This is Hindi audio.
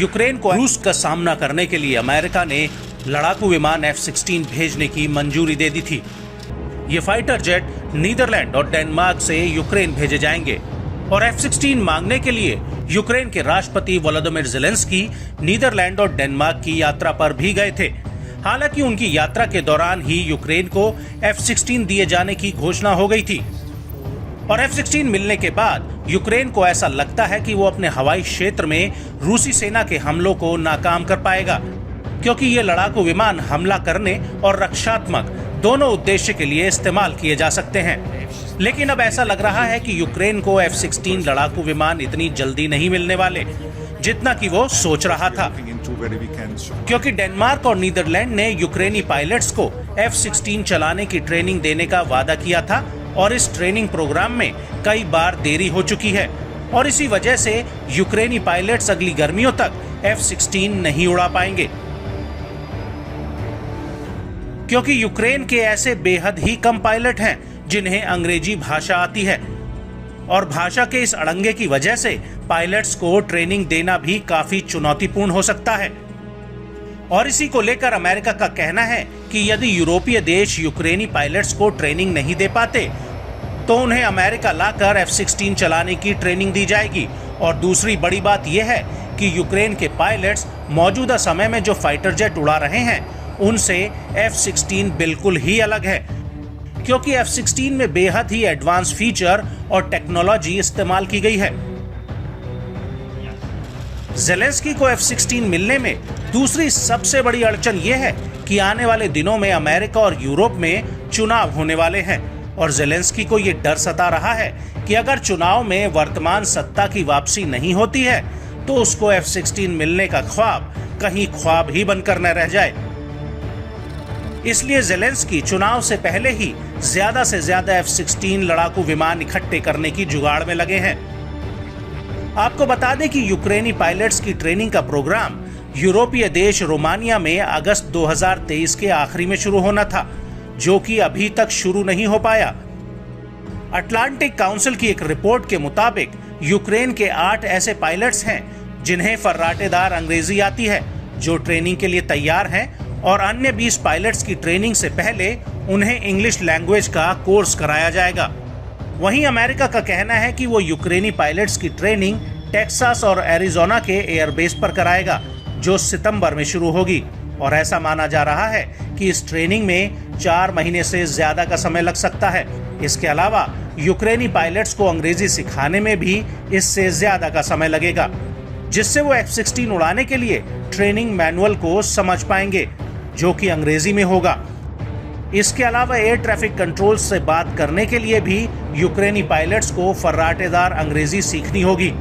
यूक्रेन को रूस का सामना करने के लिए अमेरिका ने लड़ाकू विमान F-16 भेजने की मंजूरी दे दी थी। ये फाइटर जेट नीदरलैंड और डेनमार्क से यूक्रेन भेजे जाएंगे और F-16 मांगने के लिए यूक्रेन के राष्ट्रपति वोलोदिमीर ज़ेलेंस्की नीदरलैंड और डेनमार्क की यात्रा पर भी गए थे। हालांकि उनकी यात्रा के दौरान ही यूक्रेन को F-16 दिए जाने की घोषणा हो गई थी और F-16 मिलने के बाद यूक्रेन को ऐसा लगता है कि वो अपने हवाई क्षेत्र में रूसी सेना के हमलों को नाकाम कर पाएगा, क्योंकि ये लड़ाकू विमान हमला करने और रक्षात्मक दोनों उद्देश्य के लिए इस्तेमाल किए जा सकते हैं। लेकिन अब ऐसा लग रहा है कि यूक्रेन को F-16 लड़ाकू विमान इतनी जल्दी नहीं मिलने वाले जितना कि वो सोच रहा था, क्योंकि डेनमार्क और नीदरलैंड ने यूक्रेनी पायलट्स को F-16 चलाने की ट्रेनिंग देने का वादा किया था और इस ट्रेनिंग प्रोग्राम में कई बार देरी हो चुकी है और इसी वजह से यूक्रेनी पायलट्स अगली गर्मियों तक F-16 नहीं उड़ा पाएंगे, क्योंकि यूक्रेन के ऐसे बेहद ही कम पायलट हैं जिन्हें अंग्रेजी भाषा आती है और भाषा के इस अड़ंगे की वजह से पायलट्स को ट्रेनिंग देना भी काफी चुनौतीपूर्ण हो सकता है। और इसी को लेकर अमेरिका का कहना है कि यदि यूरोपीय देश यूक्रेनी पायलट्स को ट्रेनिंग नहीं दे पाते तो उन्हें अमेरिका लाकर F-16 चलाने की ट्रेनिंग दी जाएगी। और दूसरी बड़ी बात यह है कि यूक्रेन के पायलट्स मौजूदा समय में जो फाइटर जेट उड़ा रहे हैं उनसे F-16 बिल्कुल ही अलग है, क्योंकि F-16 में बेहद ही एडवांस फीचर और टेक्नोलॉजी इस्तेमाल की गई है। ज़ेलेंस्की को F-16 मिलने में दूसरी सबसे बड़ी अड़चन यह है कि आने वाले दिनों में अमेरिका और यूरोप में चुनाव होने वाले हैं और ज़ेलेंस्की को यह डर सता रहा है कि अगर चुनाव में वर्तमान सत्ता की वापसी नहीं होती है तो उसको F-16 मिलने का ख्वाब कहीं ख्वाब ही बनकर न रह जाए। इसलिए ज़ेलेंस्की चुनाव से पहले ही ज्यादा से ज्यादा F-16 लड़ाकू विमान इकट्ठे करने की जुगाड़ में लगे हैं। आपको बता दें कि यूक्रेनी पायलट्स की ट्रेनिंग का प्रोग्राम यूरोपीय देश रोमानिया में अगस्त 2023 के आखिरी में शुरू होना था, जो कि अभी तक शुरू नहीं हो पाया। अटलांटिक काउंसिल की एक रिपोर्ट के मुताबिक यूक्रेन के 8 ऐसे पायलट्स हैं जिन्हें फर्राटेदार अंग्रेजी आती है, जो ट्रेनिंग के लिए तैयार हैं और अन्य 20 पायलट्स की ट्रेनिंग से पहले उन्हें इंग्लिश लैंग्वेज का कोर्स कराया जाएगा। वहीं अमेरिका का कहना है कि वो यूक्रेनी पायलट्स की ट्रेनिंग टेक्सास और एरिजोना के एयरबेस पर कराएगा, जो सितंबर में शुरू होगी और ऐसा माना जा रहा है कि इस ट्रेनिंग में 4 महीने से ज्यादा का समय लग सकता है। इसके अलावा यूक्रेनी पायलट्स को अंग्रेजी सिखाने में भी इससे ज्यादा का समय लगेगा, जिससे वो F-16 उड़ाने के लिए ट्रेनिंग मैनुअल को समझ पाएंगे, जो कि अंग्रेजी में होगा। इसके अलावा एयर ट्रैफिक कंट्रोल से बात करने के लिए भी यूक्रेनी पायलट्स को फर्राटेदार अंग्रेजी सीखनी होगी।